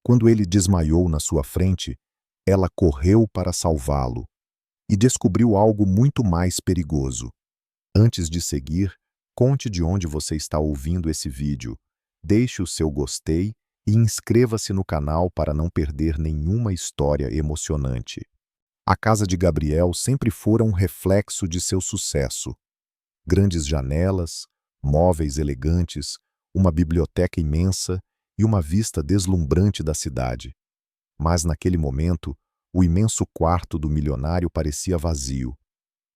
Quando ele desmaiou na sua frente, ela correu para salvá-lo e descobriu algo muito mais perigoso. Antes de seguir, conte de onde você está ouvindo esse vídeo, deixe o seu gostei e inscreva-se no canal para não perder nenhuma história emocionante. A casa de Gabriel sempre fora um reflexo de seu sucesso. Grandes janelas, móveis elegantes, uma biblioteca imensa e uma vista deslumbrante da cidade. Mas naquele momento, o imenso quarto do milionário parecia vazio.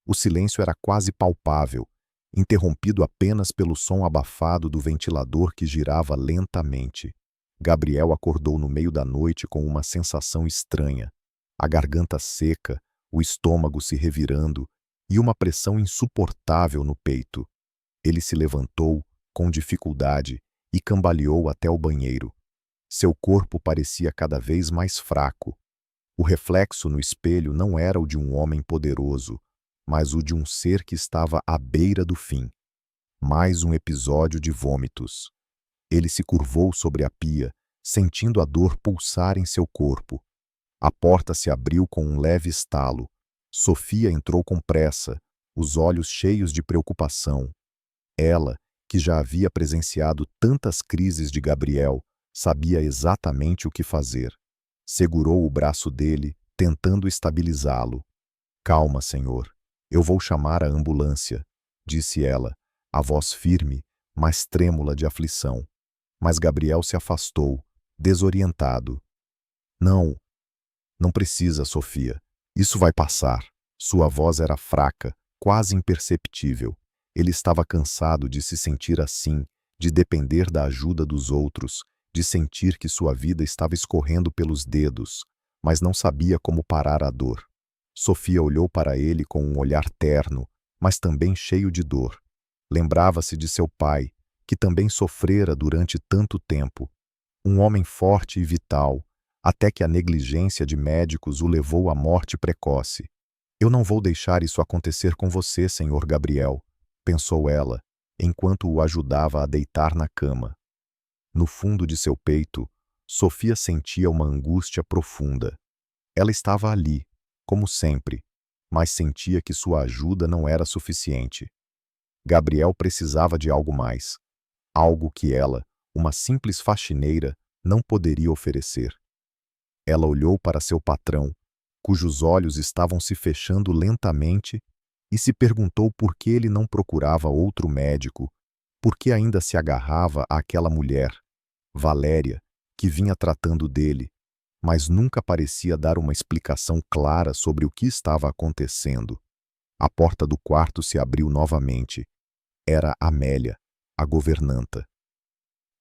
O silêncio era quase palpável, interrompido apenas pelo som abafado do ventilador que girava lentamente. Gabriel acordou no meio da noite com uma sensação estranha. A garganta seca, o estômago se revirando e uma pressão insuportável no peito. Ele se levantou, com dificuldade, e cambaleou até o banheiro. Seu corpo parecia cada vez mais fraco. O reflexo no espelho não era o de um homem poderoso, mas o de um ser que estava à beira do fim. Mais um episódio de vômitos. Ele se curvou sobre a pia, sentindo a dor pulsar em seu corpo. A porta se abriu com um leve estalo. Sofia entrou com pressa, os olhos cheios de preocupação. Ela, que já havia presenciado tantas crises de Gabriel, sabia exatamente o que fazer. Segurou o braço dele, tentando estabilizá-lo. "Calma, senhor. Eu vou chamar a ambulância", disse ela, a voz firme, mas trêmula de aflição. Mas Gabriel se afastou, desorientado. Não precisa, Sofia. Isso vai passar." Sua voz era fraca, quase imperceptível. Ele estava cansado de se sentir assim, de depender da ajuda dos outros, de sentir que sua vida estava escorrendo pelos dedos, mas não sabia como parar a dor. Sofia olhou para ele com um olhar terno, mas também cheio de dor. Lembrava-se de seu pai, que também sofrera durante tanto tempo. Um homem forte e vital, até que a negligência de médicos o levou à morte precoce. "Eu não vou deixar isso acontecer com você, senhor Gabriel", pensou ela, enquanto o ajudava a deitar na cama. No fundo de seu peito, Sofia sentia uma angústia profunda. Ela estava ali, como sempre, mas sentia que sua ajuda não era suficiente. Gabriel precisava de algo mais, algo que ela, uma simples faxineira, não poderia oferecer. Ela olhou para seu patrão, cujos olhos estavam se fechando lentamente, e se perguntou por que ele não procurava outro médico, por que ainda se agarrava àquela mulher, Valéria, que vinha tratando dele, mas nunca parecia dar uma explicação clara sobre o que estava acontecendo. A porta do quarto se abriu novamente. Era Amélia, a governanta.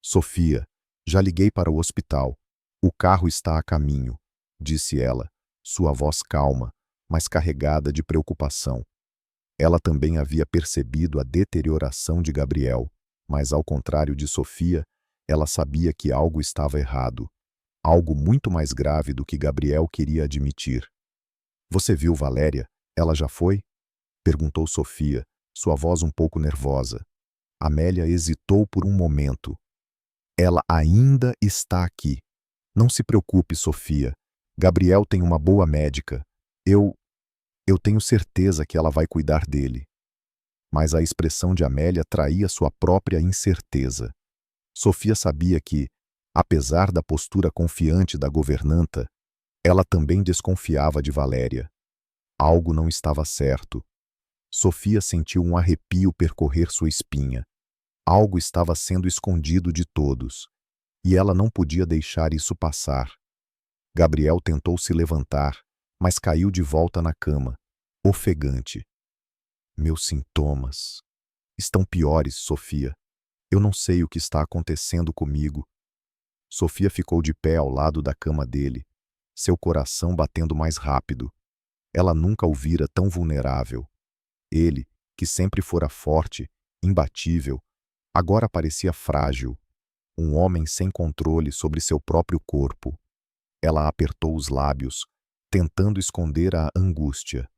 "Sofia, já liguei para o hospital. O carro está a caminho", disse ela, sua voz calma, mas carregada de preocupação. Ela também havia percebido a deterioração de Gabriel, mas ao contrário de Sofia, ela sabia que algo estava errado. Algo muito mais grave do que Gabriel queria admitir. "Você viu Valéria? Ela já foi?" perguntou Sofia, sua voz um pouco nervosa. Amélia hesitou por um momento. "Ela ainda está aqui. Não se preocupe, Sofia. Gabriel tem uma boa médica. Eu tenho certeza que ela vai cuidar dele." Mas a expressão de Amélia traía sua própria incerteza. Sofia sabia que, apesar da postura confiante da governanta, ela também desconfiava de Valéria. Algo não estava certo. Sofia sentiu um arrepio percorrer sua espinha. Algo estava sendo escondido de todos, e ela não podia deixar isso passar. Gabriel tentou se levantar, mas caiu de volta na cama, ofegante. "Meus sintomas estão piores, Sofia. Eu não sei o que está acontecendo comigo." Sofia ficou de pé ao lado da cama dele, seu coração batendo mais rápido. Ela nunca o vira tão vulnerável. Ele, que sempre fora forte, imbatível, agora parecia frágil, um homem sem controle sobre seu próprio corpo. Ela apertou os lábios, tentando esconder a angústia.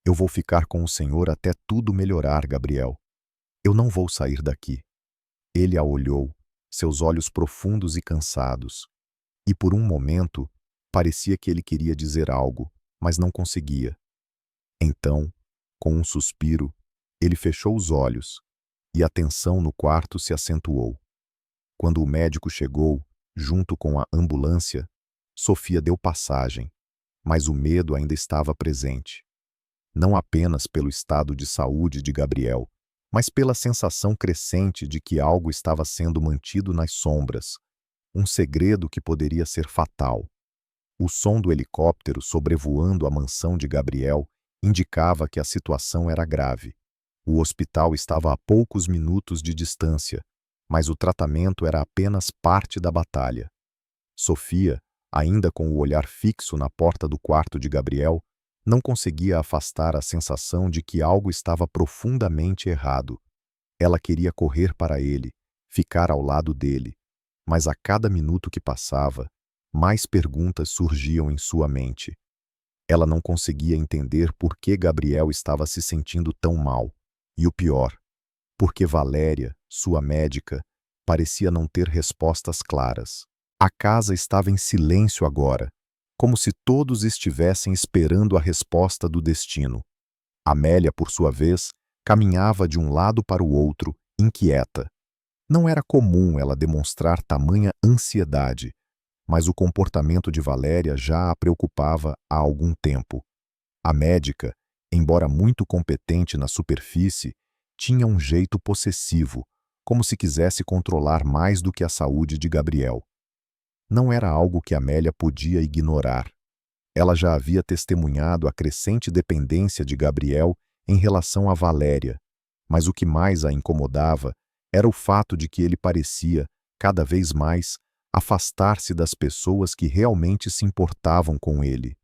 "Eu vou ficar com o senhor até tudo melhorar, Gabriel. Eu não vou sair daqui." Ele a olhou, seus olhos profundos e cansados. E por um momento, parecia que ele queria dizer algo, mas não conseguia. Então, com um suspiro, ele fechou os olhos e a tensão no quarto se acentuou. Quando o médico chegou, junto com a ambulância, Sofia deu passagem, mas o medo ainda estava presente. Não apenas pelo estado de saúde de Gabriel, mas pela sensação crescente de que algo estava sendo mantido nas sombras, um segredo que poderia ser fatal. O som do helicóptero sobrevoando a mansão de Gabriel indicava que a situação era grave. O hospital estava a poucos minutos de distância, mas o tratamento era apenas parte da batalha. Sofia, ainda com o olhar fixo na porta do quarto de Gabriel, não conseguia afastar a sensação de que algo estava profundamente errado. Ela queria correr para ele, ficar ao lado dele, mas a cada minuto que passava, mais perguntas surgiam em sua mente. Ela não conseguia entender por que Gabriel estava se sentindo tão mal. E o pior, porque Valéria, sua médica, parecia não ter respostas claras. A casa estava em silêncio agora, como se todos estivessem esperando a resposta do destino. Amélia, por sua vez, caminhava de um lado para o outro, inquieta. Não era comum ela demonstrar tamanha ansiedade, mas o comportamento de Valéria já a preocupava há algum tempo. A médica, embora muito competente na superfície, tinha um jeito possessivo, como se quisesse controlar mais do que a saúde de Gabriel. Não era algo que Amélia podia ignorar. Ela já havia testemunhado a crescente dependência de Gabriel em relação a Valéria, mas o que mais a incomodava era o fato de que ele parecia, cada vez mais, afastar-se das pessoas que realmente se importavam com ele.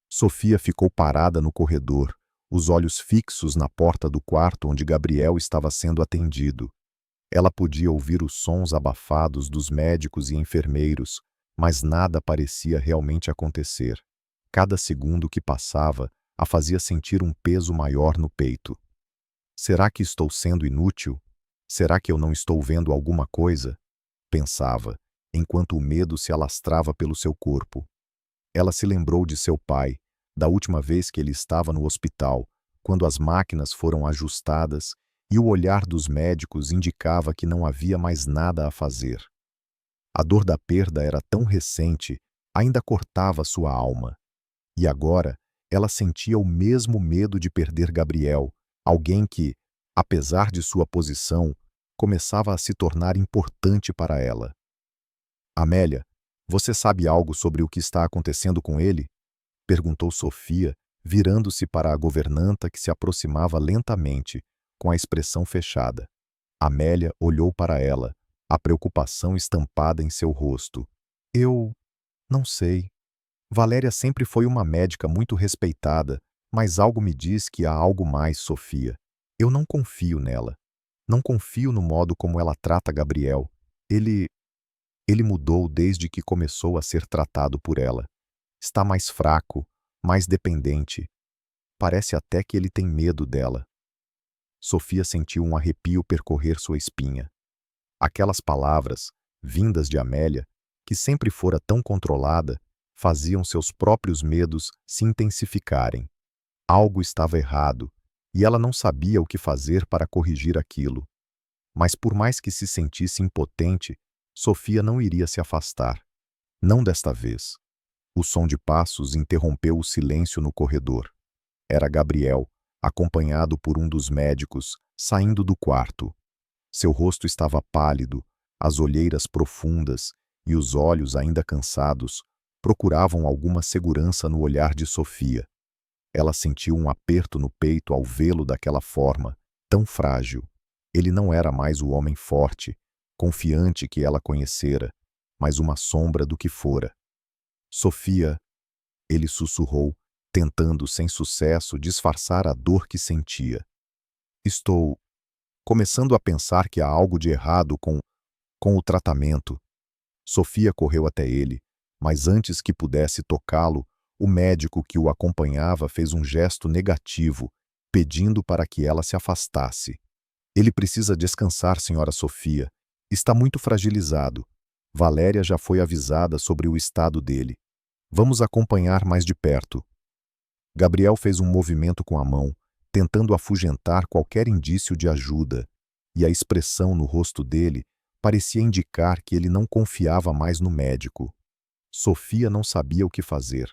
Sofia ficou parada no corredor, os olhos fixos na porta do quarto onde Gabriel estava sendo atendido. Ela podia ouvir os sons abafados dos médicos e enfermeiros, mas nada parecia realmente acontecer. Cada segundo que passava a fazia sentir um peso maior no peito. Será que estou sendo inútil? Será que eu não estou vendo alguma coisa? Pensava, enquanto o medo se alastrava pelo seu corpo. Ela se lembrou de seu pai, da última vez que ele estava no hospital, quando as máquinas foram ajustadas e o olhar dos médicos indicava que não havia mais nada a fazer. A dor da perda era tão recente, ainda cortava sua alma. E agora, ela sentia o mesmo medo de perder Gabriel, alguém que, apesar de sua posição, começava a se tornar importante para ela. Amélia, você sabe algo sobre o que está acontecendo com ele? Perguntou Sofia, virando-se para a governanta que se aproximava lentamente, com a expressão fechada. Amélia olhou para ela, a preocupação estampada em seu rosto. Eu não sei. Valéria sempre foi uma médica muito respeitada, mas algo me diz que há algo mais, Sofia. Eu não confio nela. Não confio no modo como ela trata Gabriel. Ele mudou desde que começou a ser tratado por ela. Está mais fraco, mais dependente. Parece até que ele tem medo dela. Sofia sentiu um arrepio percorrer sua espinha. Aquelas palavras, vindas de Amélia, que sempre fora tão controlada, faziam seus próprios medos se intensificarem. Algo estava errado, e ela não sabia o que fazer para corrigir aquilo. Mas por mais que se sentisse impotente, Sofia não iria se afastar. Não desta vez. O som de passos interrompeu o silêncio no corredor. Era Gabriel, acompanhado por um dos médicos, saindo do quarto. Seu rosto estava pálido, as olheiras profundas e os olhos ainda cansados procuravam alguma segurança no olhar de Sofia. Ela sentiu um aperto no peito ao vê-lo daquela forma, tão frágil. Ele não era mais o homem forte, confiante que ela conhecera, mas uma sombra do que fora. Sofia, ele sussurrou, tentando sem sucesso disfarçar a dor que sentia. Estou começando a pensar que há algo de errado com o tratamento. Sofia correu até ele, mas antes que pudesse tocá-lo, o médico que o acompanhava fez um gesto negativo, pedindo para que ela se afastasse. Ele precisa descansar, senhora Sofia. Está muito fragilizado. Valéria já foi avisada sobre o estado dele. Vamos acompanhar mais de perto. Gabriel fez um movimento com a mão, tentando afugentar qualquer indício de ajuda, e a expressão no rosto dele parecia indicar que ele não confiava mais no médico. Sofia não sabia o que fazer.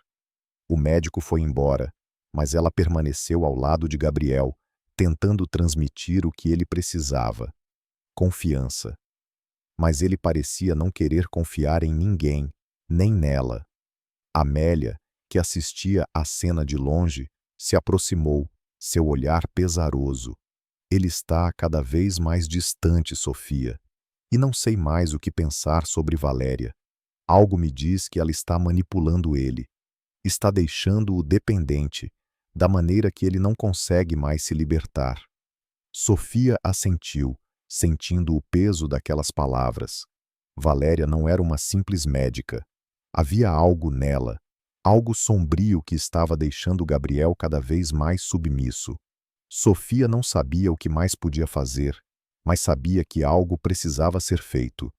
O médico foi embora, mas ela permaneceu ao lado de Gabriel, tentando transmitir o que ele precisava: confiança. Mas ele parecia não querer confiar em ninguém, nem nela. Amélia, que assistia à cena de longe, se aproximou, seu olhar pesaroso. Ele está cada vez mais distante, Sofia. E não sei mais o que pensar sobre Valéria. Algo me diz que ela está manipulando ele. Está deixando-o dependente, da maneira que ele não consegue mais se libertar. Sofia assentiu, sentindo o peso daquelas palavras. Valéria não era uma simples médica. Havia algo nela, algo sombrio que estava deixando Gabriel cada vez mais submisso. Sofia não sabia o que mais podia fazer, mas sabia que algo precisava ser feito.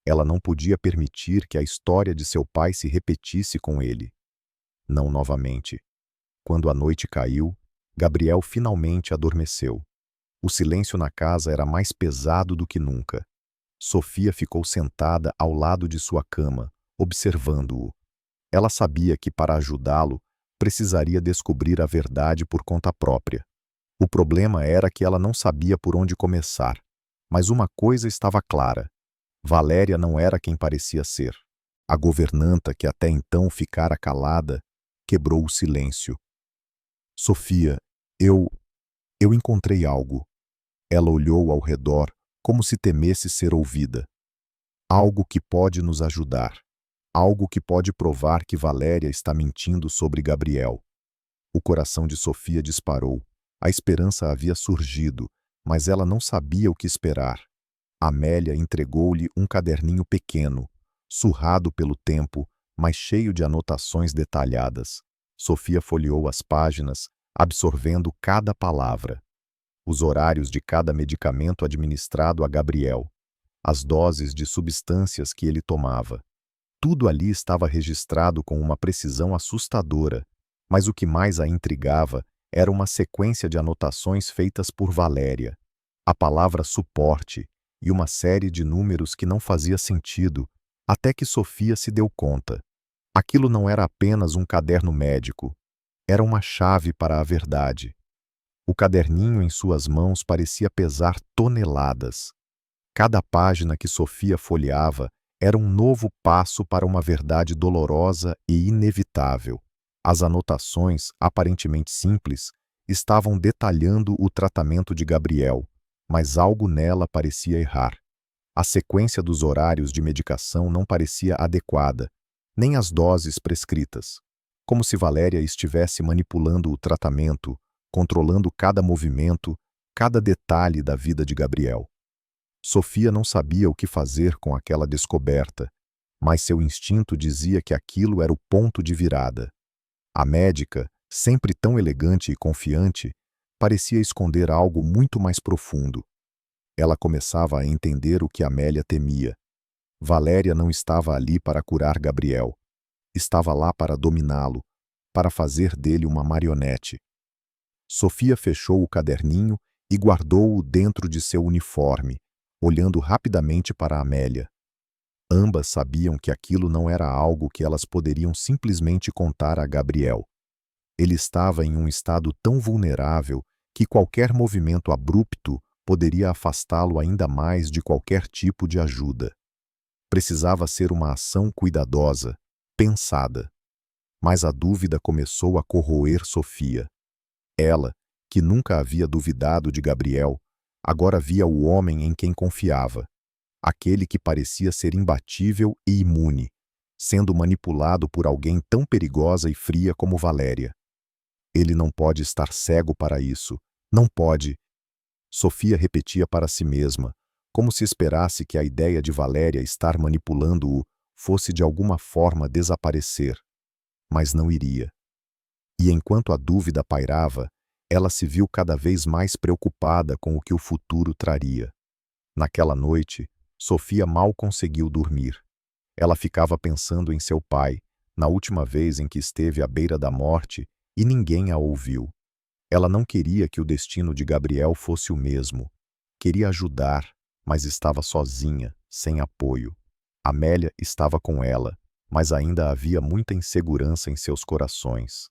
Ela não podia permitir que a história de seu pai se repetisse com ele. Não novamente. Quando a noite caiu, Gabriel finalmente adormeceu. O silêncio na casa era mais pesado do que nunca. Sofia ficou sentada ao lado de sua cama, observando-o. Ela sabia que para ajudá-lo, precisaria descobrir a verdade por conta própria. O problema era que ela não sabia por onde começar. Mas uma coisa estava clara: Valéria não era quem parecia ser. A governanta, que até então ficara calada, quebrou o silêncio. Sofia, eu encontrei algo. Ela olhou ao redor, como se temesse ser ouvida. Algo que pode nos ajudar. Algo que pode provar que Valéria está mentindo sobre Gabriel. O coração de Sofia disparou. A esperança havia surgido, mas ela não sabia o que esperar. Amélia entregou-lhe um caderninho pequeno, surrado pelo tempo, mas cheio de anotações detalhadas. Sofia folheou as páginas, absorvendo cada palavra. Os horários de cada medicamento administrado a Gabriel, as doses de substâncias que ele tomava. Tudo ali estava registrado com uma precisão assustadora, mas o que mais a intrigava era uma sequência de anotações feitas por Valéria. A palavra suporte e uma série de números que não fazia sentido, até que Sofia se deu conta. Aquilo não era apenas um caderno médico, era uma chave para a verdade. O caderninho em suas mãos parecia pesar toneladas. Cada página que Sofia folheava era um novo passo para uma verdade dolorosa e inevitável. As anotações, aparentemente simples, estavam detalhando o tratamento de Gabriel, mas algo nela parecia errar. A sequência dos horários de medicação não parecia adequada, nem as doses prescritas. Como se Valéria estivesse manipulando o tratamento, controlando cada movimento, cada detalhe da vida de Gabriel. Sofia não sabia o que fazer com aquela descoberta, mas seu instinto dizia que aquilo era o ponto de virada. A médica, sempre tão elegante e confiante, parecia esconder algo muito mais profundo. Ela começava a entender o que Amélia temia. Valéria não estava ali para curar Gabriel. Estava lá para dominá-lo, para fazer dele uma marionete. Sofia fechou o caderninho e guardou-o dentro de seu uniforme, olhando rapidamente para Amélia. Ambas sabiam que aquilo não era algo que elas poderiam simplesmente contar a Gabriel. Ele estava em um estado tão vulnerável que qualquer movimento abrupto poderia afastá-lo ainda mais de qualquer tipo de ajuda. Precisava ser uma ação cuidadosa, pensada. Mas a dúvida começou a corroer Sofia. Ela, que nunca havia duvidado de Gabriel, agora via o homem em quem confiava, aquele que parecia ser imbatível e imune, sendo manipulado por alguém tão perigosa e fria como Valéria. Ele não pode estar cego para isso, não pode. Sofia repetia para si mesma, como se esperasse que a ideia de Valéria estar manipulando-o fosse de alguma forma desaparecer. Mas não iria. E enquanto a dúvida pairava, ela se viu cada vez mais preocupada com o que o futuro traria. Naquela noite, Sofia mal conseguiu dormir. Ela ficava pensando em seu pai, na última vez em que esteve à beira da morte, e ninguém a ouviu. Ela não queria que o destino de Gabriel fosse o mesmo. Queria ajudar, mas estava sozinha, sem apoio. Amélia estava com ela, mas ainda havia muita insegurança em seus corações.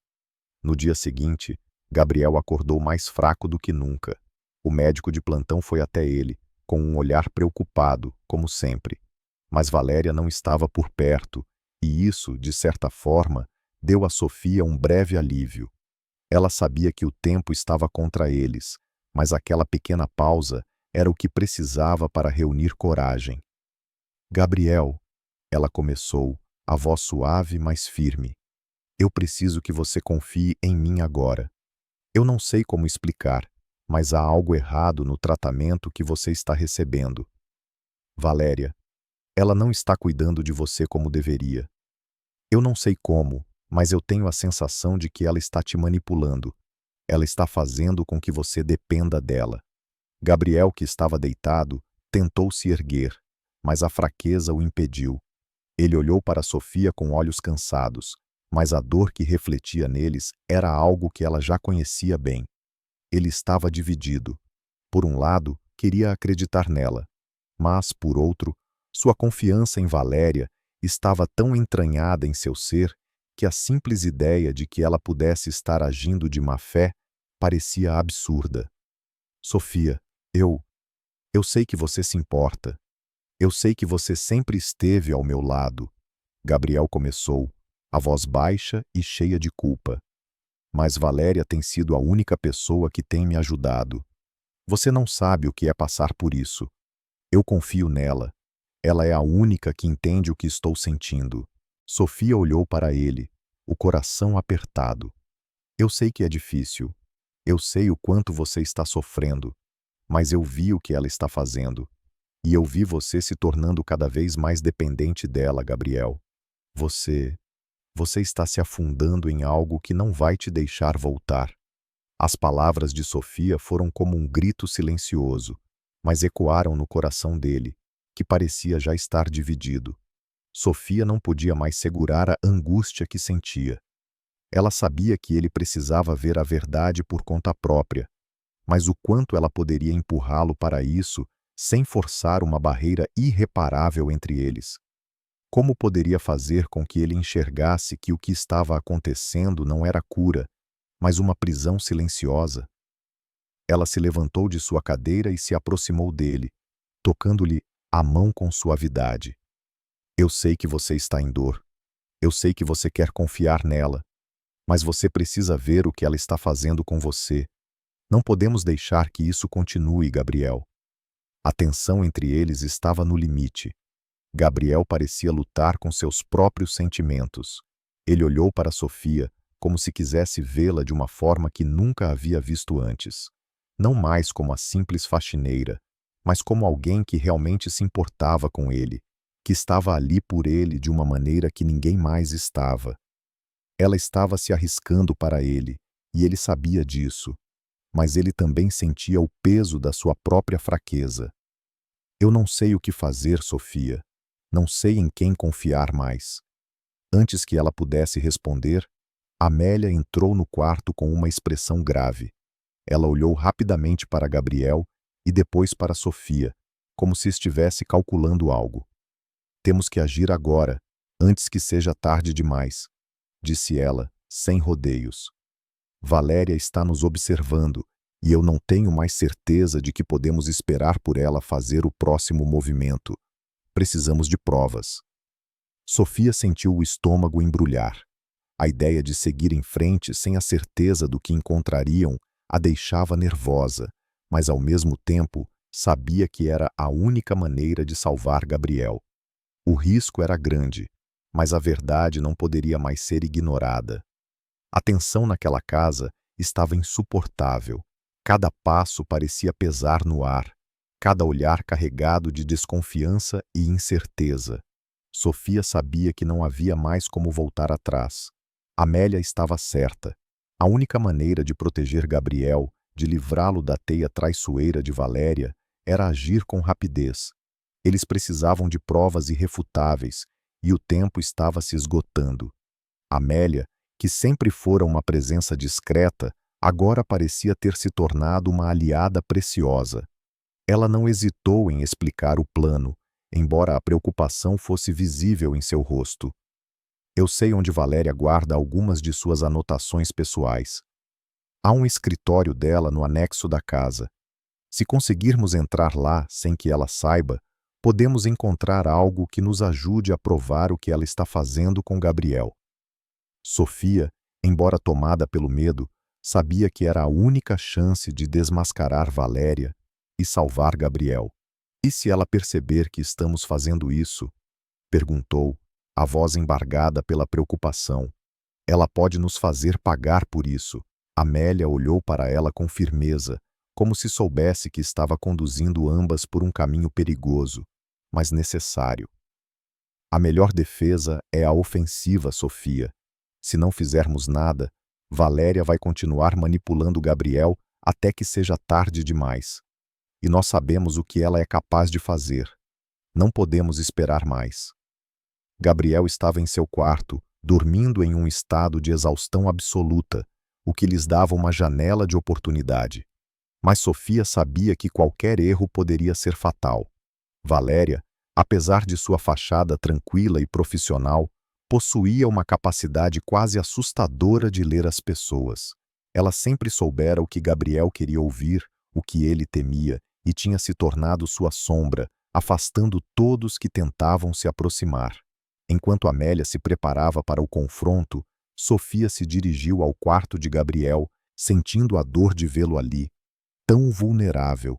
No dia seguinte, Gabriel acordou mais fraco do que nunca. O médico de plantão foi até ele, com um olhar preocupado, como sempre. Mas Valéria não estava por perto, e isso, de certa forma, deu a Sofia um breve alívio. Ela sabia que o tempo estava contra eles, mas aquela pequena pausa era o que precisava para reunir coragem. Gabriel, ela começou, a voz suave, mas firme. Eu preciso que você confie em mim agora. Eu não sei como explicar, mas há algo errado no tratamento que você está recebendo. Valéria, ela não está cuidando de você como deveria. Eu não sei como, mas eu tenho a sensação de que ela está te manipulando. Ela está fazendo com que você dependa dela. Gabriel, que estava deitado, tentou se erguer, mas a fraqueza o impediu. Ele olhou para Sofia com olhos cansados, mas a dor que refletia neles era algo que ela já conhecia bem. Ele estava dividido. Por um lado, queria acreditar nela, mas, por outro, sua confiança em Valéria estava tão entranhada em seu ser que a simples ideia de que ela pudesse estar agindo de má fé parecia absurda. Sofia, eu sei que você se importa. Eu sei que você sempre esteve ao meu lado. Gabriel começou, a voz baixa e cheia de culpa. Mas Valéria tem sido a única pessoa que tem me ajudado. Você não sabe o que é passar por isso. Eu confio nela. Ela é a única que entende o que estou sentindo. Sofia olhou para ele, o coração apertado. Eu sei que é difícil. Eu sei o quanto você está sofrendo. Mas eu vi o que ela está fazendo. E eu vi você se tornando cada vez mais dependente dela, Gabriel. Você está se afundando em algo que não vai te deixar voltar. As palavras de Sofia foram como um grito silencioso, mas ecoaram no coração dele, que parecia já estar dividido. Sofia não podia mais segurar a angústia que sentia. Ela sabia que ele precisava ver a verdade por conta própria, mas o quanto ela poderia empurrá-lo para isso sem forçar uma barreira irreparável entre eles? Como poderia fazer com que ele enxergasse que o que estava acontecendo não era cura, mas uma prisão silenciosa? Ela se levantou de sua cadeira e se aproximou dele, tocando-lhe a mão com suavidade. Eu sei que você está em dor. Eu sei que você quer confiar nela. Mas você precisa ver o que ela está fazendo com você. Não podemos deixar que isso continue, Gabriel. A tensão entre eles estava no limite. Gabriel parecia lutar com seus próprios sentimentos. Ele olhou para Sofia, como se quisesse vê-la de uma forma que nunca havia visto antes. Não mais como a simples faxineira, mas como alguém que realmente se importava com ele, que estava ali por ele de uma maneira que ninguém mais estava. Ela estava se arriscando para ele, e ele sabia disso, mas ele também sentia o peso da sua própria fraqueza. Eu não sei o que fazer, Sofia. Não sei em quem confiar mais. Antes que ela pudesse responder, Amélia entrou no quarto com uma expressão grave. Ela olhou rapidamente para Gabriel e depois para Sofia, como se estivesse calculando algo. Temos que agir agora, antes que seja tarde demais, disse ela, sem rodeios. Valéria está nos observando e eu não tenho mais certeza de que podemos esperar por ela fazer o próximo movimento. Precisamos de provas. Sofia sentiu o estômago embrulhar. A ideia de seguir em frente sem a certeza do que encontrariam a deixava nervosa, mas ao mesmo tempo sabia que era a única maneira de salvar Gabriel. O risco era grande, mas a verdade não poderia mais ser ignorada. A tensão naquela casa estava insuportável. Cada passo parecia pesar no ar. Cada olhar carregado de desconfiança e incerteza. Sofia sabia que não havia mais como voltar atrás. Amélia estava certa. A única maneira de proteger Gabriel, de livrá-lo da teia traiçoeira de Valéria, era agir com rapidez. Eles precisavam de provas irrefutáveis, e o tempo estava se esgotando. Amélia, que sempre fora uma presença discreta, agora parecia ter se tornado uma aliada preciosa. Ela não hesitou em explicar o plano, embora a preocupação fosse visível em seu rosto. Eu sei onde Valéria guarda algumas de suas anotações pessoais. Há um escritório dela no anexo da casa. Se conseguirmos entrar lá sem que ela saiba, podemos encontrar algo que nos ajude a provar o que ela está fazendo com Gabriel. Sofia, embora tomada pelo medo, sabia que era a única chance de desmascarar Valéria e salvar Gabriel. E se ela perceber que estamos fazendo isso? Perguntou, a voz embargada pela preocupação. Ela pode nos fazer pagar por isso. Amélia olhou para ela com firmeza, como se soubesse que estava conduzindo ambas por um caminho perigoso, mas necessário. A melhor defesa é a ofensiva, Sofia. Se não fizermos nada, Valéria vai continuar manipulando Gabriel até que seja tarde demais. E nós sabemos o que ela é capaz de fazer. Não podemos esperar mais. Gabriel estava em seu quarto, dormindo em um estado de exaustão absoluta, o que lhes dava uma janela de oportunidade. Mas Sofia sabia que qualquer erro poderia ser fatal. Valéria, apesar de sua fachada tranquila e profissional, possuía uma capacidade quase assustadora de ler as pessoas. Ela sempre soubera o que Gabriel queria ouvir, o que ele temia, e tinha se tornado sua sombra, afastando todos que tentavam se aproximar. Enquanto Amélia se preparava para o confronto, Sofia se dirigiu ao quarto de Gabriel, sentindo a dor de vê-lo ali, tão vulnerável.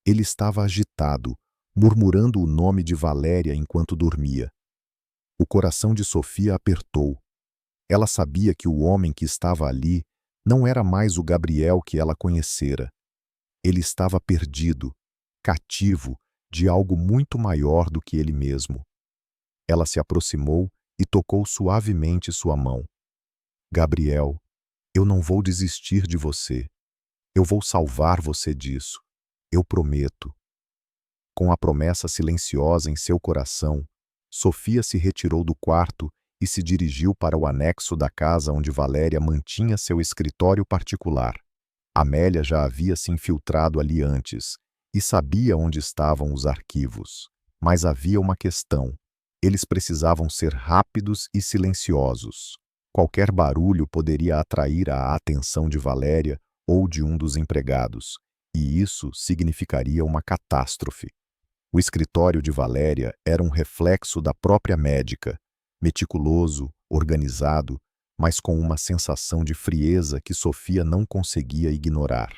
Ele estava agitado, murmurando o nome de Valéria enquanto dormia. O coração de Sofia apertou. Ela sabia que o homem que estava ali não era mais o Gabriel que ela conhecera. Ele estava perdido, cativo de algo muito maior do que ele mesmo. Ela se aproximou e tocou suavemente sua mão. Gabriel, eu não vou desistir de você. Eu vou salvar você disso. Eu prometo. Com a promessa silenciosa em seu coração, Sofia se retirou do quarto e se dirigiu para o anexo da casa onde Valéria mantinha seu escritório particular. Amélia já havia se infiltrado ali antes e sabia onde estavam os arquivos. Mas havia uma questão. Eles precisavam ser rápidos e silenciosos. Qualquer barulho poderia atrair a atenção de Valéria ou de um dos empregados, e isso significaria uma catástrofe. O escritório de Valéria era um reflexo da própria médica, meticuloso, organizado, mas com uma sensação de frieza que Sofia não conseguia ignorar.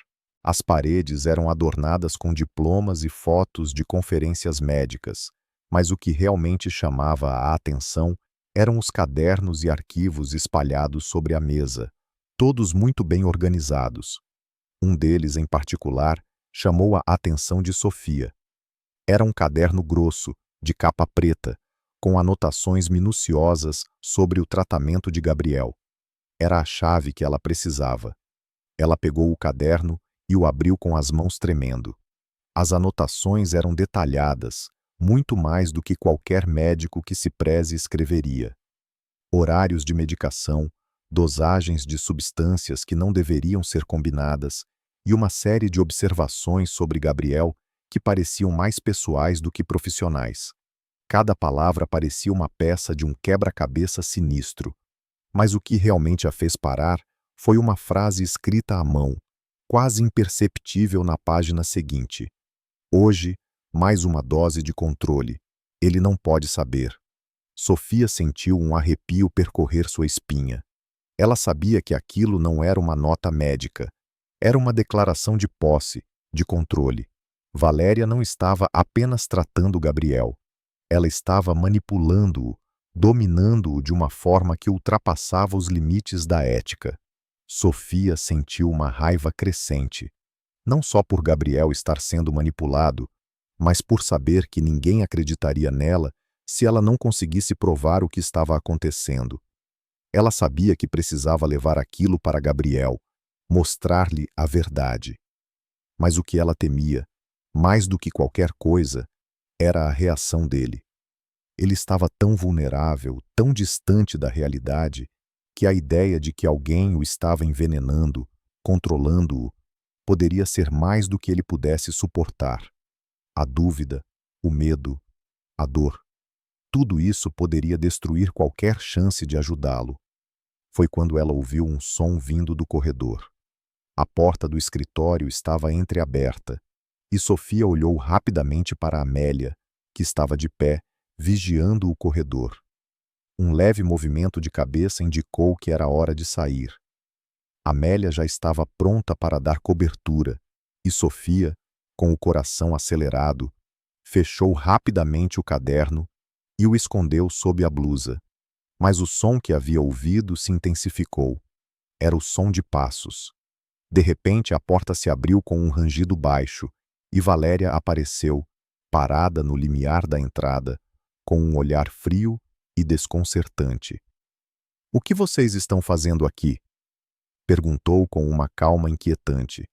As paredes eram adornadas com diplomas e fotos de conferências médicas, mas o que realmente chamava a atenção eram os cadernos e arquivos espalhados sobre a mesa, todos muito bem organizados. Um deles, em particular, chamou a atenção de Sofia. Era um caderno grosso, de capa preta, com anotações minuciosas sobre o tratamento de Gabriel. Era a chave que ela precisava. Ela pegou o caderno e o abriu com as mãos tremendo. As anotações eram detalhadas, muito mais do que qualquer médico que se preze escreveria. Horários de medicação, dosagens de substâncias que não deveriam ser combinadas e uma série de observações sobre Gabriel que pareciam mais pessoais do que profissionais. Cada palavra parecia uma peça de um quebra-cabeça sinistro. Mas o que realmente a fez parar foi uma frase escrita à mão, quase imperceptível na página seguinte. Hoje, mais uma dose de controle. Ele não pode saber. Sofia sentiu um arrepio percorrer sua espinha. Ela sabia que aquilo não era uma nota médica. Era uma declaração de posse, de controle. Valéria não estava apenas tratando Gabriel. Ela estava manipulando-o, dominando-o de uma forma que ultrapassava os limites da ética. Sofia sentiu uma raiva crescente, não só por Gabriel estar sendo manipulado, mas por saber que ninguém acreditaria nela se ela não conseguisse provar o que estava acontecendo. Ela sabia que precisava levar aquilo para Gabriel, mostrar-lhe a verdade. Mas o que ela temia, mais do que qualquer coisa, era a reação dele. Ele estava tão vulnerável, tão distante da realidade, que a ideia de que alguém o estava envenenando, controlando-o, poderia ser mais do que ele pudesse suportar. A dúvida, o medo, a dor, tudo isso poderia destruir qualquer chance de ajudá-lo. Foi quando ela ouviu um som vindo do corredor. A porta do escritório estava entreaberta, e Sofia olhou rapidamente para Amélia, que estava de pé, vigiando o corredor. Um leve movimento de cabeça indicou que era hora de sair. Amélia já estava pronta para dar cobertura, e Sofia, com o coração acelerado, fechou rapidamente o caderno e o escondeu sob a blusa. Mas o som que havia ouvido se intensificou. Era o som de passos. De repente, a porta se abriu com um rangido baixo, e Valéria apareceu, parada no limiar da entrada, com um olhar frio e desconcertante. "O que vocês estão fazendo aqui?" perguntou com uma calma inquietante.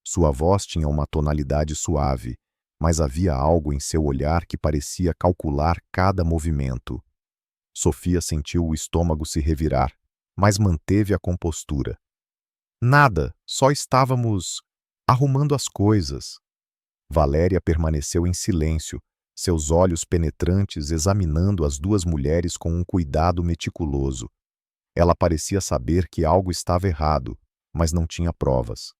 Sua voz tinha uma tonalidade suave, mas havia algo em seu olhar que parecia calcular cada movimento. Sofia sentiu o estômago se revirar, mas manteve a compostura. "Nada, só estávamos arrumando as coisas." Valéria permaneceu em silêncio, seus olhos penetrantes examinando as duas mulheres com um cuidado meticuloso. Ela parecia saber que algo estava errado, mas não tinha provas.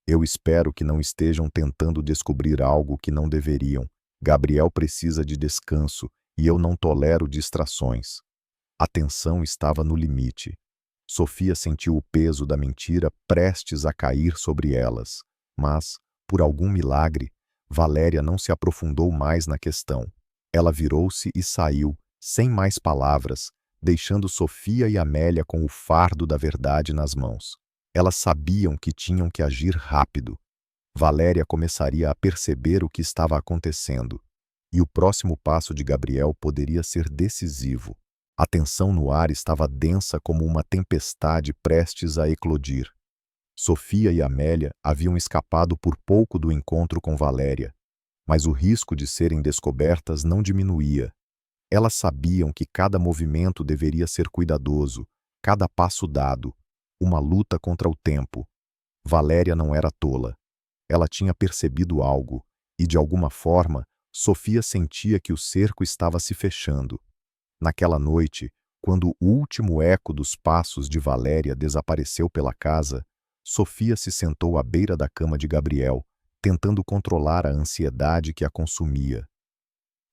"Eu espero que não estejam tentando descobrir algo que não deveriam. Gabriel precisa de descanso e eu não tolero distrações." A tensão estava no limite. Sofia sentiu o peso da mentira prestes a cair sobre elas, mas, por algum milagre, Valéria não se aprofundou mais na questão. Ela virou-se e saiu, sem mais palavras, deixando Sofia e Amélia com o fardo da verdade nas mãos. Elas sabiam que tinham que agir rápido. Valéria começaria a perceber o que estava acontecendo, e o próximo passo de Gabriel poderia ser decisivo. A tensão no ar estava densa como uma tempestade prestes a eclodir. Sofia e Amélia haviam escapado por pouco do encontro com Valéria, mas o risco de serem descobertas não diminuía. Elas sabiam que cada movimento deveria ser cuidadoso, cada passo dado, uma luta contra o tempo. Valéria não era tola. Ela tinha percebido algo, e de alguma forma, Sofia sentia que o cerco estava se fechando. Naquela noite, quando o último eco dos passos de Valéria desapareceu pela casa, Sofia se sentou à beira da cama de Gabriel, tentando controlar a ansiedade que a consumia.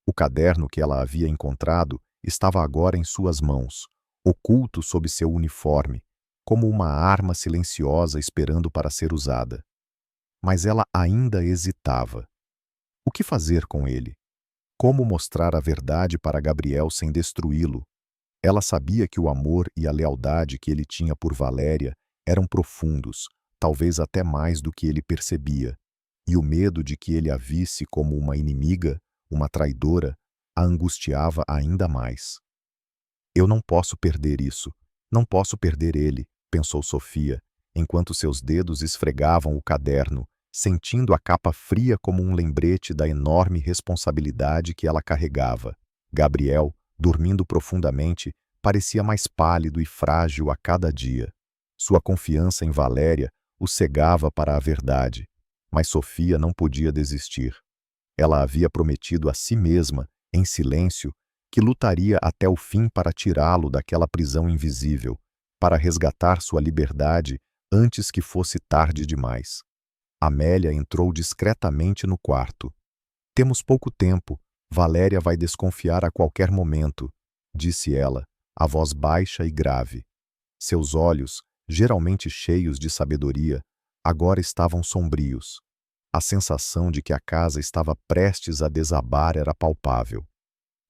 O caderno que ela havia encontrado estava agora em suas mãos, oculto sob seu uniforme, como uma arma silenciosa esperando para ser usada. Mas ela ainda hesitava. O que fazer com ele? Como mostrar a verdade para Gabriel sem destruí-lo? Ela sabia que o amor e a lealdade que ele tinha por Valéria eram profundos, talvez até mais do que ele percebia, e o medo de que ele a visse como uma inimiga, uma traidora, a angustiava ainda mais. "Eu não posso perder isso, não posso perder ele", pensou Sofia, enquanto seus dedos esfregavam o caderno, sentindo a capa fria como um lembrete da enorme responsabilidade que ela carregava. Gabriel, dormindo profundamente, parecia mais pálido e frágil a cada dia. Sua confiança em Valéria o cegava para a verdade, mas Sofia não podia desistir. Ela havia prometido a si mesma, em silêncio, que lutaria até o fim para tirá-lo daquela prisão invisível, para resgatar sua liberdade antes que fosse tarde demais. Amélia entrou discretamente no quarto. "Temos pouco tempo. Valéria vai desconfiar a qualquer momento", disse ela, a voz baixa e grave. Seus olhos, geralmente cheios de sabedoria, agora estavam sombrios. A sensação de que a casa estava prestes a desabar era palpável.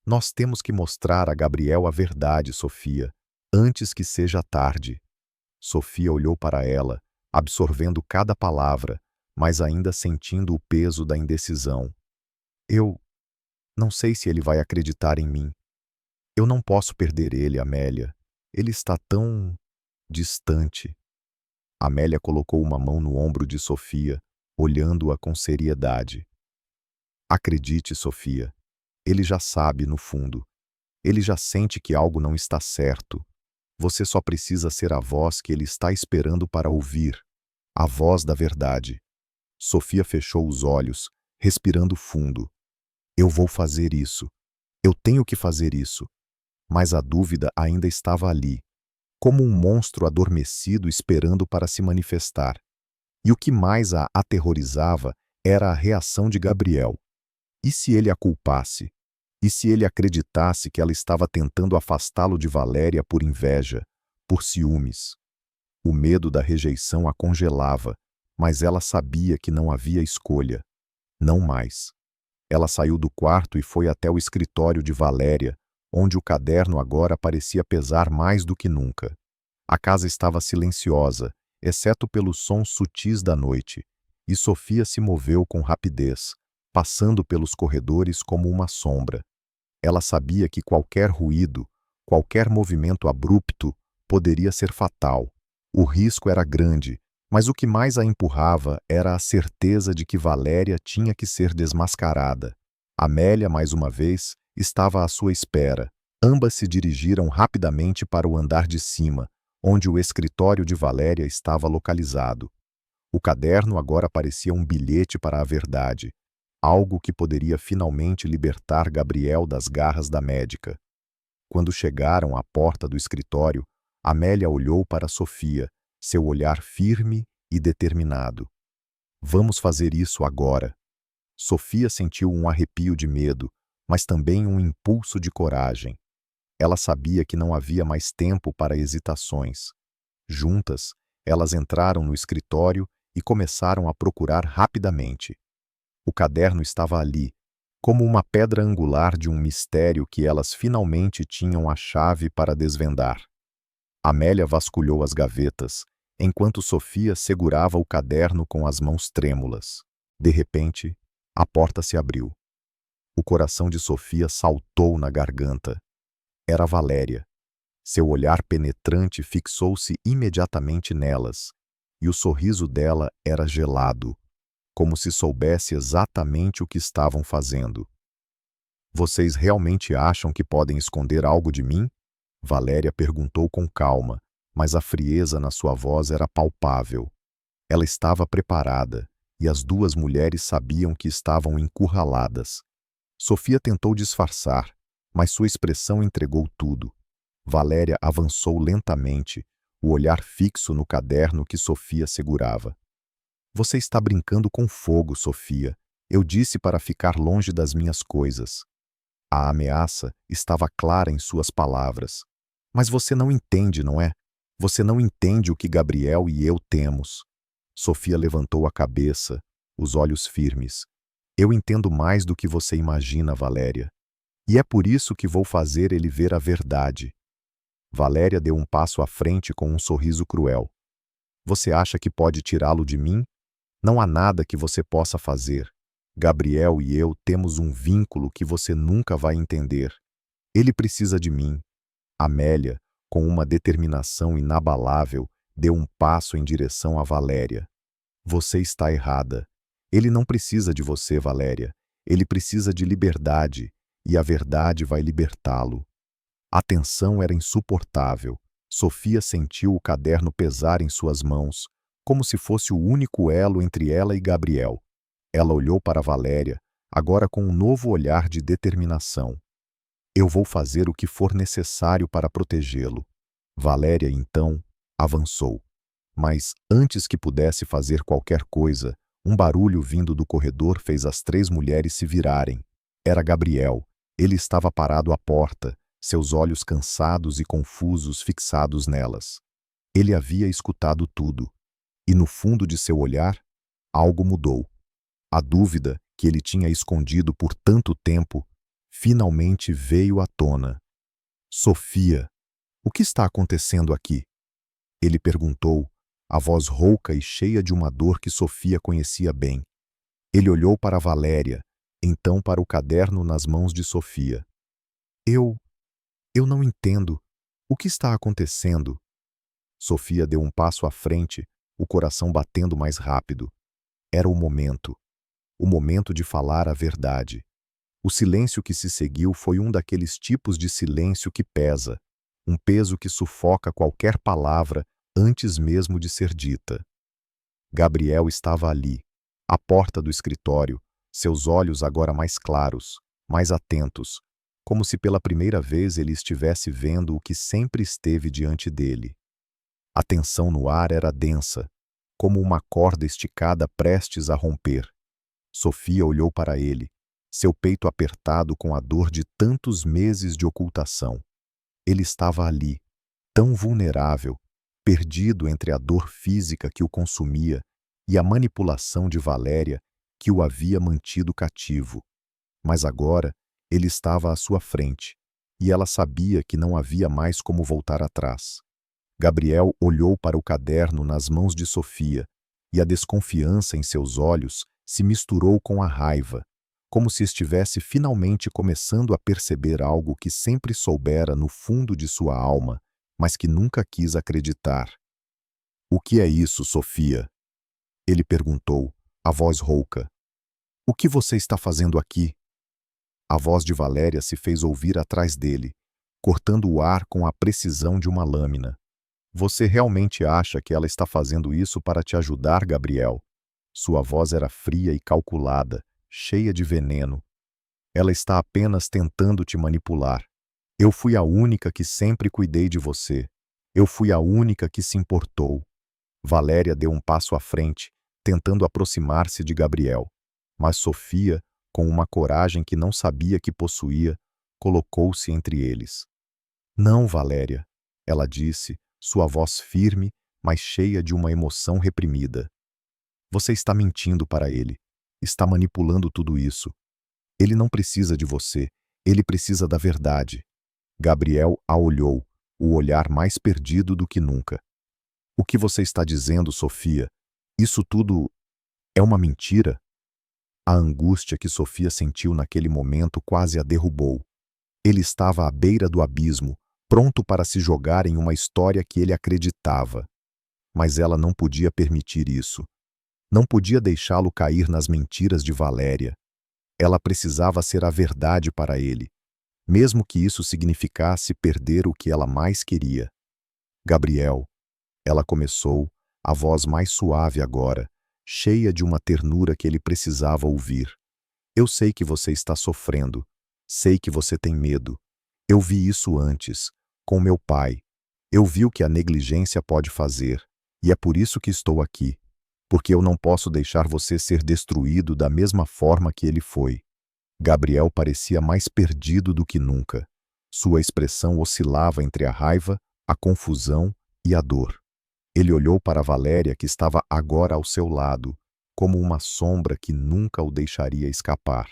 "Nós temos que mostrar a Gabriel a verdade, Sofia, antes que seja tarde." Sofia olhou para ela, absorvendo cada palavra, mas ainda sentindo o peso da indecisão. "Eu não sei se ele vai acreditar em mim. Eu não posso perder ele, Amélia. Ele está tão distante." Amélia colocou uma mão no ombro de Sofia, olhando-a com seriedade. "Acredite, Sofia, ele já sabe no fundo. Ele já sente que algo não está certo. Você só precisa ser a voz que ele está esperando para ouvir. A voz da verdade. Sofia fechou os olhos, respirando fundo. Eu vou fazer isso. Eu tenho que fazer isso. Mas a dúvida ainda estava ali, como um monstro adormecido esperando para se manifestar. E o que mais a aterrorizava era a reação de Gabriel. E se ele a culpasse? E se ele acreditasse que ela estava tentando afastá-lo de Valéria por inveja, por ciúmes? O medo da rejeição a congelava, mas ela sabia que não havia escolha. Não mais. Ela saiu do quarto e foi até o escritório de Valéria, onde o caderno agora parecia pesar mais do que nunca. A casa estava silenciosa, exceto pelos sons sutis da noite, e Sofia se moveu com rapidez, passando pelos corredores como uma sombra. Ela sabia que qualquer ruído, qualquer movimento abrupto, poderia ser fatal. O risco era grande, mas o que mais a empurrava era a certeza de que Valéria tinha que ser desmascarada. Amélia, mais uma vez, estava à sua espera. Ambas se dirigiram rapidamente para o andar de cima, onde o escritório de Valéria estava localizado. O caderno agora parecia um bilhete para a verdade, algo que poderia finalmente libertar Gabriel das garras da médica. Quando chegaram à porta do escritório, Amélia olhou para Sofia, seu olhar firme e determinado. Vamos fazer isso agora. Sofia sentiu um arrepio de medo, mas também um impulso de coragem. Ela sabia que não havia mais tempo para hesitações. Juntas, elas entraram no escritório e começaram a procurar rapidamente. O caderno estava ali, como uma pedra angular de um mistério que elas finalmente tinham a chave para desvendar. Amélia vasculhou as gavetas, enquanto Sofia segurava o caderno com as mãos trêmulas. De repente, a porta se abriu. O coração de Sofia saltou na garganta. Era Valéria. Seu olhar penetrante fixou-se imediatamente nelas, e o sorriso dela era gelado, como se soubesse exatamente o que estavam fazendo. Vocês realmente acham que podem esconder algo de mim? Valéria perguntou com calma, mas a frieza na sua voz era palpável. Ela estava preparada, e as duas mulheres sabiam que estavam encurraladas. Sofia tentou disfarçar, mas sua expressão entregou tudo. Valéria avançou lentamente, o olhar fixo no caderno que Sofia segurava. Você está brincando com fogo, Sofia. Eu disse para ficar longe das minhas coisas. A ameaça estava clara em suas palavras. Mas você não entende, não é? Você não entende o que Gabriel e eu temos. Sofia levantou a cabeça, os olhos firmes. Eu entendo mais do que você imagina, Valéria. E é por isso que vou fazer ele ver a verdade. Valéria deu um passo à frente com um sorriso cruel. Você acha que pode tirá-lo de mim? Não há nada que você possa fazer. Gabriel e eu temos um vínculo que você nunca vai entender. Ele precisa de mim. Amélia, com uma determinação inabalável, deu um passo em direção a Valéria. Você está errada. Ele não precisa de você, Valéria. Ele precisa de liberdade, e a verdade vai libertá-lo. A tensão era insuportável. Sofia sentiu o caderno pesar em suas mãos, como se fosse o único elo entre ela e Gabriel. Ela olhou para Valéria, agora com um novo olhar de determinação. Eu vou fazer o que for necessário para protegê-lo. Valéria, então, avançou. Mas, antes que pudesse fazer qualquer coisa, um barulho vindo do corredor fez as três mulheres se virarem. Era Gabriel. Ele estava parado à porta, seus olhos cansados e confusos fixados nelas. Ele havia escutado tudo. E no fundo de seu olhar, algo mudou. A dúvida que ele tinha escondido por tanto tempo finalmente veio à tona. Sofia, o que está acontecendo aqui? Ele perguntou, a voz rouca e cheia de uma dor que Sofia conhecia bem. Ele olhou para Valéria, então para o caderno nas mãos de Sofia. Eu não entendo. O que está acontecendo? Sofia deu um passo à frente, o coração batendo mais rápido. Era o momento de falar a verdade. O silêncio que se seguiu foi um daqueles tipos de silêncio que pesa, um peso que sufoca qualquer palavra antes mesmo de ser dita. Gabriel estava ali, à porta do escritório, seus olhos agora mais claros, mais atentos, como se pela primeira vez ele estivesse vendo o que sempre esteve diante dele. A tensão no ar era densa, como uma corda esticada prestes a romper. Sofia olhou para ele, seu peito apertado com a dor de tantos meses de ocultação. Ele estava ali, tão vulnerável, perdido entre a dor física que o consumia e a manipulação de Valéria que o havia mantido cativo. Mas agora ele estava à sua frente, e ela sabia que não havia mais como voltar atrás. Gabriel olhou para o caderno nas mãos de Sofia, e a desconfiança em seus olhos se misturou com a raiva, como se estivesse finalmente começando a perceber algo que sempre soubera no fundo de sua alma, mas que nunca quis acreditar. "O que é isso, Sofia?" Ele perguntou, a voz rouca. "O que você está fazendo aqui?" A voz de Valéria se fez ouvir atrás dele, cortando o ar com a precisão de uma lâmina. "Você realmente acha que ela está fazendo isso para te ajudar, Gabriel?" Sua voz era fria e calculada, cheia de veneno. "Ela está apenas tentando te manipular. Eu fui a única que sempre cuidei de você. Eu fui a única que se importou." Valéria deu um passo à frente, tentando aproximar-se de Gabriel. Mas Sofia, com uma coragem que não sabia que possuía, colocou-se entre eles. "Não, Valéria," ela disse, sua voz firme, mas cheia de uma emoção reprimida. "Você está mentindo para ele. Está manipulando tudo isso. Ele não precisa de você. Ele precisa da verdade." Gabriel a olhou, o olhar mais perdido do que nunca. "O que você está dizendo, Sofia? Isso tudo é uma mentira?" A angústia que Sofia sentiu naquele momento quase a derrubou. Ele estava à beira do abismo, pronto para se jogar em uma história que ele acreditava. Mas ela não podia permitir isso. Não podia deixá-lo cair nas mentiras de Valéria. Ela precisava ser a verdade para ele, mesmo que isso significasse perder o que ela mais queria. "Gabriel," ela começou, a voz mais suave agora, cheia de uma ternura que ele precisava ouvir. "Eu sei que você está sofrendo. Sei que você tem medo. Eu vi isso antes, com meu pai. Eu vi o que a negligência pode fazer, e é por isso que estou aqui, porque eu não posso deixar você ser destruído da mesma forma que ele foi." Gabriel parecia mais perdido do que nunca. Sua expressão oscilava entre a raiva, a confusão e a dor. Ele olhou para Valéria, que estava agora ao seu lado, como uma sombra que nunca o deixaria escapar.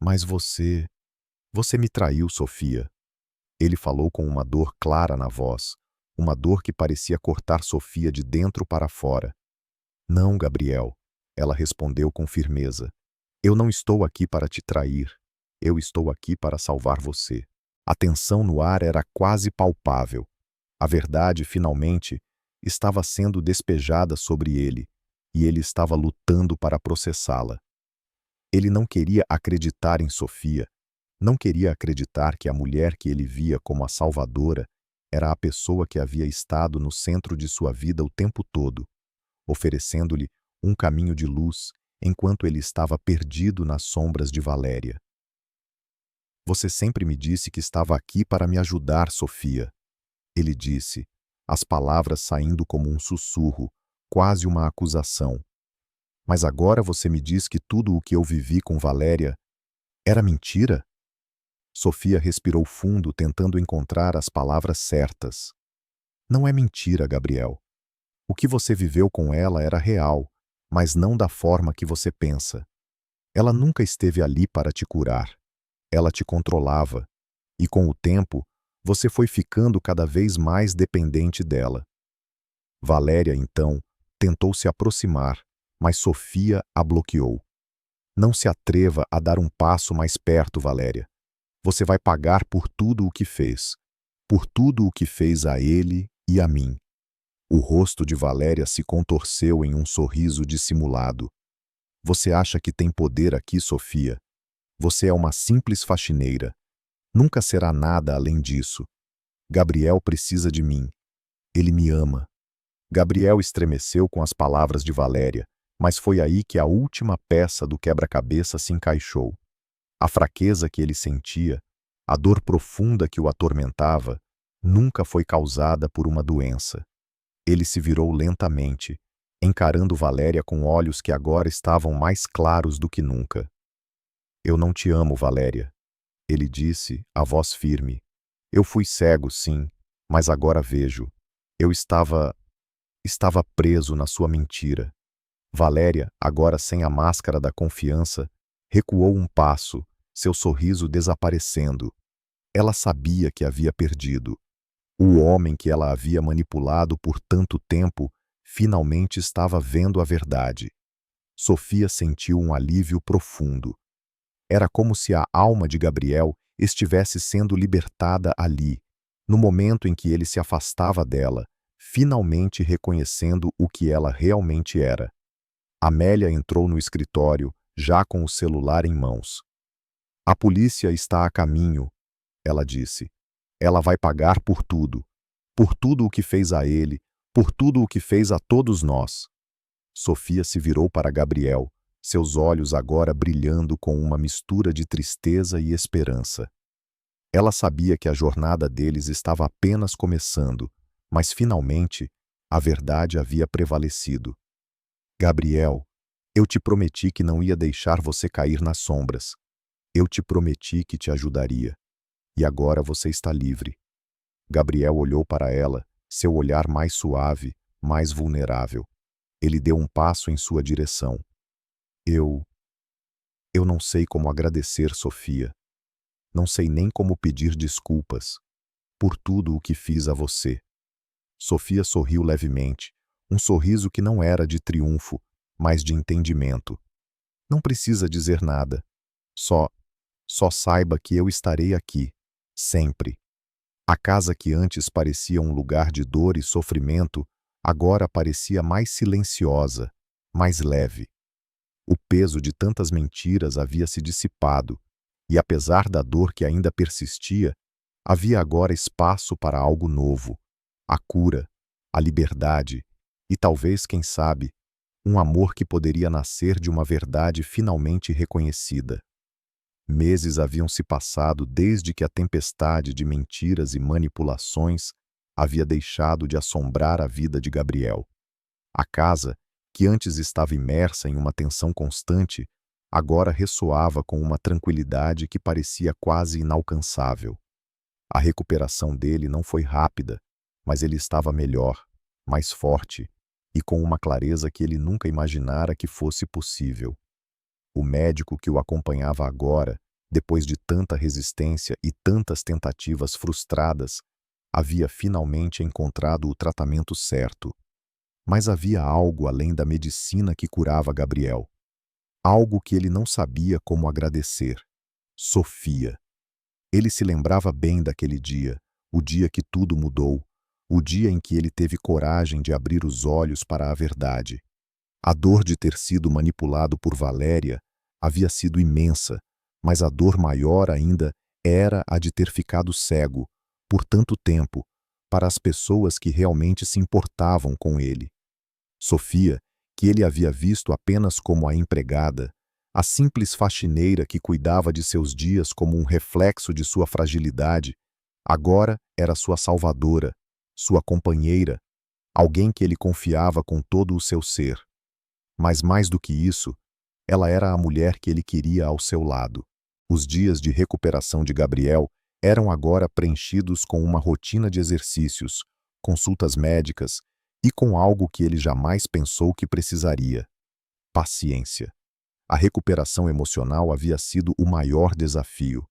"Mas você me traiu, Sofia." Ele falou com uma dor clara na voz, uma dor que parecia cortar Sofia de dentro para fora. "Não, Gabriel," ela respondeu com firmeza. "Eu não estou aqui para te trair. Eu estou aqui para salvar você." A tensão no ar era quase palpável. A verdade, finalmente, estava sendo despejada sobre ele, e ele estava lutando para processá-la. Ele não queria acreditar em Sofia, não queria acreditar que a mulher que ele via como a salvadora era a pessoa que havia estado no centro de sua vida o tempo todo, oferecendo-lhe um caminho de luz enquanto ele estava perdido nas sombras de Valéria. "Você sempre me disse que estava aqui para me ajudar, Sofia." Ele disse, as palavras saindo como um sussurro, quase uma acusação. "Mas agora você me diz que tudo o que eu vivi com Valéria era mentira?" Sofia respirou fundo, tentando encontrar as palavras certas. "Não é mentira, Gabriel. O que você viveu com ela era real, mas não da forma que você pensa. Ela nunca esteve ali para te curar. Ela te controlava. E com o tempo, você foi ficando cada vez mais dependente dela." Valéria, então, tentou se aproximar, mas Sofia a bloqueou. "Não se atreva a dar um passo mais perto, Valéria. Você vai pagar por tudo o que fez. Por tudo o que fez a ele e a mim." O rosto de Valéria se contorceu em um sorriso dissimulado. "Você acha que tem poder aqui, Sofia? Você é uma simples faxineira. Nunca será nada além disso. Gabriel precisa de mim. Ele me ama. Gabriel estremeceu com as palavras de Valéria, mas foi aí que a última peça do quebra-cabeça se encaixou. A fraqueza que ele sentia, a dor profunda que o atormentava, nunca foi causada por uma doença. Ele se virou lentamente, encarando Valéria com olhos que agora estavam mais claros do que nunca. Eu não te amo, Valéria, ele disse, a voz firme. Eu fui cego, sim, mas agora vejo. Eu estava preso na sua mentira. Valéria, agora sem a máscara da confiança, recuou um passo, seu sorriso desaparecendo. Ela sabia que havia perdido. O homem que ela havia manipulado por tanto tempo finalmente estava vendo a verdade. Sofia sentiu um alívio profundo. Era como se a alma de Gabriel estivesse sendo libertada ali, no momento em que ele se afastava dela, finalmente reconhecendo o que ela realmente era. Amélia entrou no escritório, já com o celular em mãos. A polícia está a caminho, ela disse. Ela vai pagar por tudo o que fez a ele, por tudo o que fez a todos nós. Sofia se virou para Gabriel, seus olhos agora brilhando com uma mistura de tristeza e esperança. Ela sabia que a jornada deles estava apenas começando, mas finalmente a verdade havia prevalecido. Gabriel, eu te prometi que não ia deixar você cair nas sombras. Eu te prometi que te ajudaria. E agora você está livre. Gabriel olhou para ela, seu olhar mais suave, mais vulnerável. Ele deu um passo em sua direção. Eu não sei como agradecer, Sofia. Não sei nem como pedir desculpas por tudo o que fiz a você. Sofia sorriu levemente, um sorriso que não era de triunfo, mas de entendimento. Não precisa dizer nada. Só saiba que eu estarei aqui, sempre. A casa que antes parecia um lugar de dor e sofrimento, agora parecia mais silenciosa, mais leve. O peso de tantas mentiras havia se dissipado, e apesar da dor que ainda persistia, havia agora espaço para algo novo, a cura, a liberdade e talvez, quem sabe, um amor que poderia nascer de uma verdade finalmente reconhecida. Meses haviam se passado desde que a tempestade de mentiras e manipulações havia deixado de assombrar a vida de Gabriel. A casa, que antes estava imersa em uma tensão constante, agora ressoava com uma tranquilidade que parecia quase inalcançável. A recuperação dele não foi rápida, mas ele estava melhor, mais forte e com uma clareza que ele nunca imaginara que fosse possível. O médico que o acompanhava agora, depois de tanta resistência e tantas tentativas frustradas, havia finalmente encontrado o tratamento certo. Mas havia algo além da medicina que curava Gabriel. Algo que ele não sabia como agradecer. Sofia. Ele se lembrava bem daquele dia, o dia que tudo mudou, o dia em que ele teve coragem de abrir os olhos para a verdade. A dor de ter sido manipulado por Valéria havia sido imensa, mas a dor maior ainda era a de ter ficado cego, por tanto tempo, para as pessoas que realmente se importavam com ele. Sofia, que ele havia visto apenas como a empregada, a simples faxineira que cuidava de seus dias como um reflexo de sua fragilidade, agora era sua salvadora, sua companheira, alguém que ele confiava com todo o seu ser. Mas mais do que isso, ela era a mulher que ele queria ao seu lado. Os dias de recuperação de Gabriel eram agora preenchidos com uma rotina de exercícios, consultas médicas e com algo que ele jamais pensou que precisaria: paciência. A recuperação emocional havia sido o maior desafio.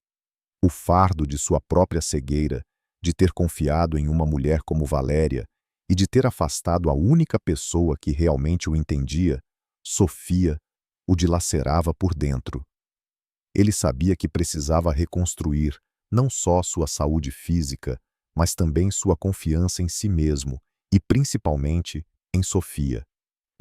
O fardo de sua própria cegueira, de ter confiado em uma mulher como Valéria e de ter afastado a única pessoa que realmente o entendia, Sofia, o dilacerava por dentro. Ele sabia que precisava reconstruir não só sua saúde física, mas também sua confiança em si mesmo e, principalmente, em Sofia.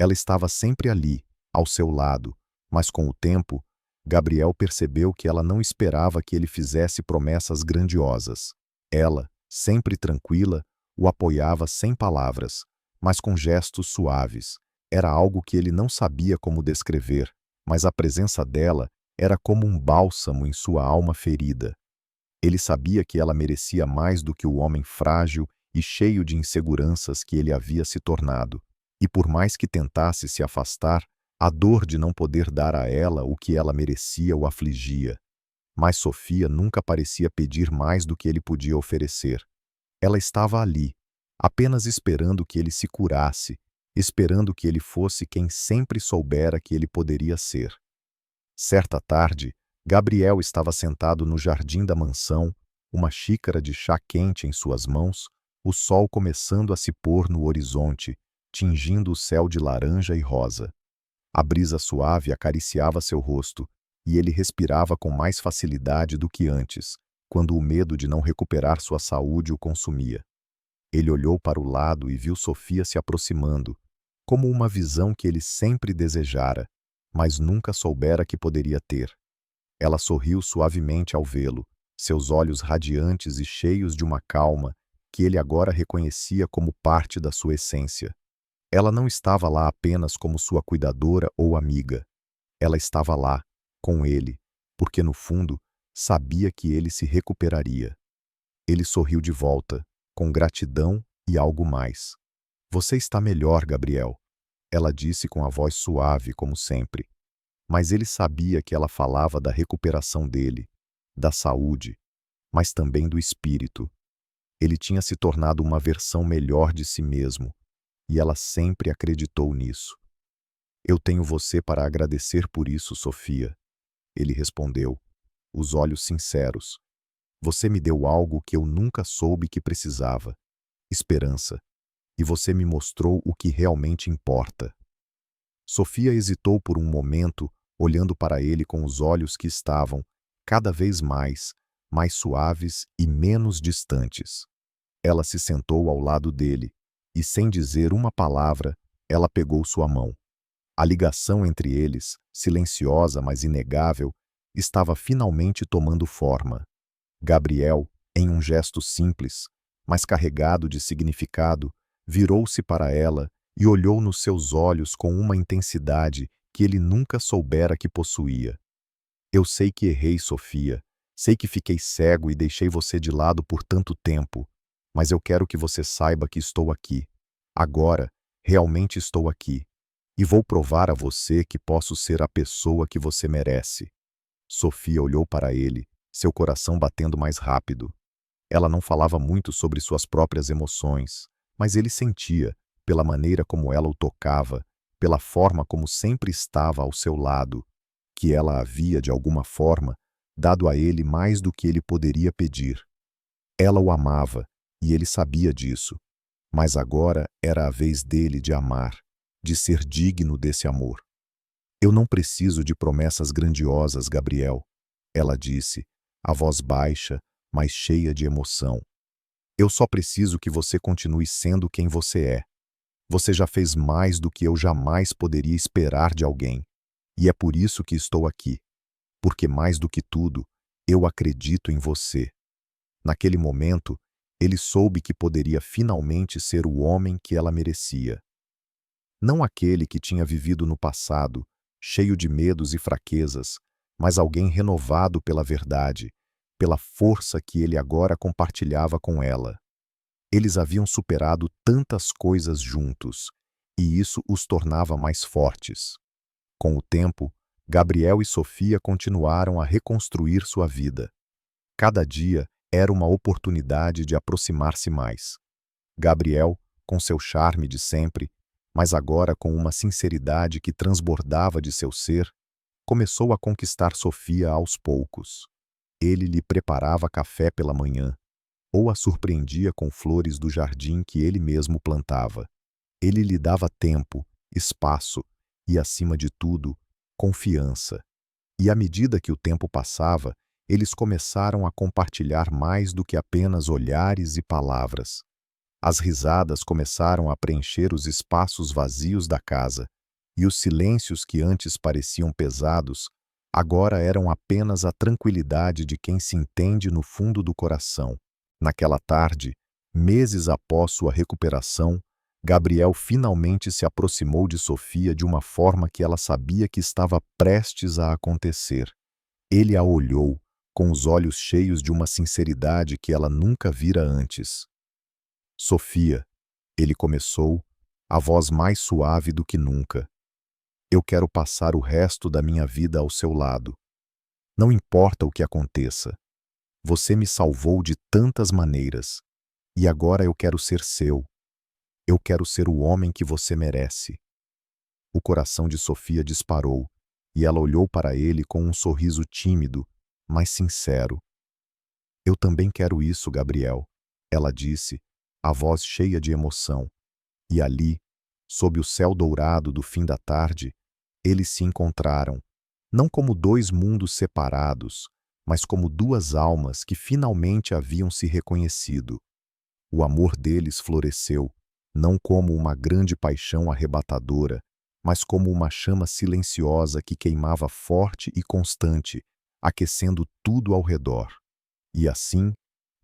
Ela estava sempre ali, ao seu lado, mas com o tempo, Gabriel percebeu que ela não esperava que ele fizesse promessas grandiosas. Ela, sempre tranquila, o apoiava sem palavras, mas com gestos suaves. Era algo que ele não sabia como descrever, mas a presença dela era como um bálsamo em sua alma ferida. Ele sabia que ela merecia mais do que o homem frágil e cheio de inseguranças que ele havia se tornado. E por mais que tentasse se afastar, a dor de não poder dar a ela o que ela merecia o afligia. Mas Sofia nunca parecia pedir mais do que ele podia oferecer. Ela estava ali, apenas esperando que ele se curasse, esperando que ele fosse quem sempre soubera que ele poderia ser. Certa tarde, Gabriel estava sentado no jardim da mansão, uma xícara de chá quente em suas mãos, o sol começando a se pôr no horizonte, tingindo o céu de laranja e rosa. A brisa suave acariciava seu rosto, e ele respirava com mais facilidade do que antes, quando o medo de não recuperar sua saúde o consumia. Ele olhou para o lado e viu Sofia se aproximando, como uma visão que ele sempre desejara, mas nunca soubera que poderia ter. Ela sorriu suavemente ao vê-lo, seus olhos radiantes e cheios de uma calma que ele agora reconhecia como parte da sua essência. Ela não estava lá apenas como sua cuidadora ou amiga. Ela estava lá, com ele, porque no fundo, sabia que ele se recuperaria. Ele sorriu de volta, com gratidão e algo mais. Você está melhor, Gabriel, ela disse com a voz suave como sempre. Mas ele sabia que ela falava da recuperação dele, da saúde, mas também do espírito. Ele tinha se tornado uma versão melhor de si mesmo, e ela sempre acreditou nisso. Eu tenho você para agradecer por isso, Sofia. Ele respondeu, os olhos sinceros. Você me deu algo que eu nunca soube que precisava, esperança, e você me mostrou o que realmente importa. Sofia hesitou por um momento, olhando para ele com os olhos que estavam, cada vez mais suaves e menos distantes. Ela se sentou ao lado dele, e sem dizer uma palavra, ela pegou sua mão. A ligação entre eles, silenciosa mas inegável, estava finalmente tomando forma. Gabriel, em um gesto simples, mas carregado de significado, virou-se para ela e olhou nos seus olhos com uma intensidade que ele nunca soubera que possuía. Eu sei que errei, Sofia. Sei que fiquei cego e deixei você de lado por tanto tempo, mas eu quero que você saiba que estou aqui. Agora, realmente estou aqui. E vou provar a você que posso ser a pessoa que você merece. Sofia olhou para ele, seu coração batendo mais rápido. Ela não falava muito sobre suas próprias emoções, mas ele sentia, pela maneira como ela o tocava, pela forma como sempre estava ao seu lado, que ela havia, de alguma forma, dado a ele mais do que ele poderia pedir. Ela o amava, e ele sabia disso, mas agora era a vez dele de amar, de ser digno desse amor. Eu não preciso de promessas grandiosas, Gabriel, ela disse, a voz baixa, mas cheia de emoção. Eu só preciso que você continue sendo quem você é. Você já fez mais do que eu jamais poderia esperar de alguém. E é por isso que estou aqui. Porque mais do que tudo, eu acredito em você. Naquele momento, ele soube que poderia finalmente ser o homem que ela merecia. Não aquele que tinha vivido no passado, cheio de medos e fraquezas, mas alguém renovado pela verdade, pela força que ele agora compartilhava com ela. Eles haviam superado tantas coisas juntos, e isso os tornava mais fortes. Com o tempo, Gabriel e Sofia continuaram a reconstruir sua vida. Cada dia era uma oportunidade de aproximar-se mais. Gabriel, com seu charme de sempre, mas agora com uma sinceridade que transbordava de seu ser, começou a conquistar Sofia aos poucos. Ele lhe preparava café pela manhã, ou a surpreendia com flores do jardim que ele mesmo plantava. Ele lhe dava tempo, espaço e, acima de tudo, confiança. E à medida que o tempo passava, eles começaram a compartilhar mais do que apenas olhares e palavras. As risadas começaram a preencher os espaços vazios da casa, e os silêncios que antes pareciam pesados Agora eram apenas a tranquilidade de quem se entende no fundo do coração. Naquela tarde, meses após sua recuperação, Gabriel finalmente se aproximou de Sofia de uma forma que ela sabia que estava prestes a acontecer. Ele a olhou, com os olhos cheios de uma sinceridade que ela nunca vira antes. Sofia, ele começou, a voz mais suave do que nunca. Eu quero passar o resto da minha vida ao seu lado. Não importa o que aconteça. Você me salvou de tantas maneiras. E agora eu quero ser seu. Eu quero ser o homem que você merece. O coração de Sofia disparou, e ela olhou para ele com um sorriso tímido, mas sincero. Eu também quero isso, Gabriel, ela disse, a voz cheia de emoção. E ali, sob o céu dourado do fim da tarde, eles se encontraram, não como dois mundos separados, mas como duas almas que finalmente haviam se reconhecido. O amor deles floresceu, não como uma grande paixão arrebatadora, mas como uma chama silenciosa que queimava forte e constante, aquecendo tudo ao redor. E assim,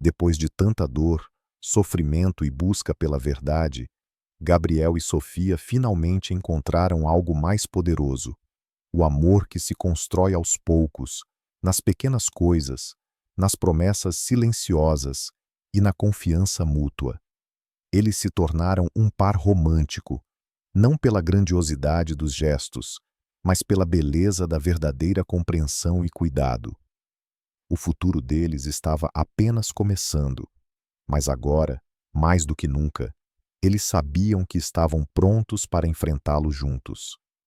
depois de tanta dor, sofrimento e busca pela verdade, Gabriel e Sofia finalmente encontraram algo mais poderoso: o amor que se constrói aos poucos, nas pequenas coisas, nas promessas silenciosas e na confiança mútua. Eles se tornaram um par romântico, não pela grandiosidade dos gestos, mas pela beleza da verdadeira compreensão e cuidado. O futuro deles estava apenas começando, mas agora, mais do que nunca, eles sabiam que estavam prontos para enfrentá-lo juntos.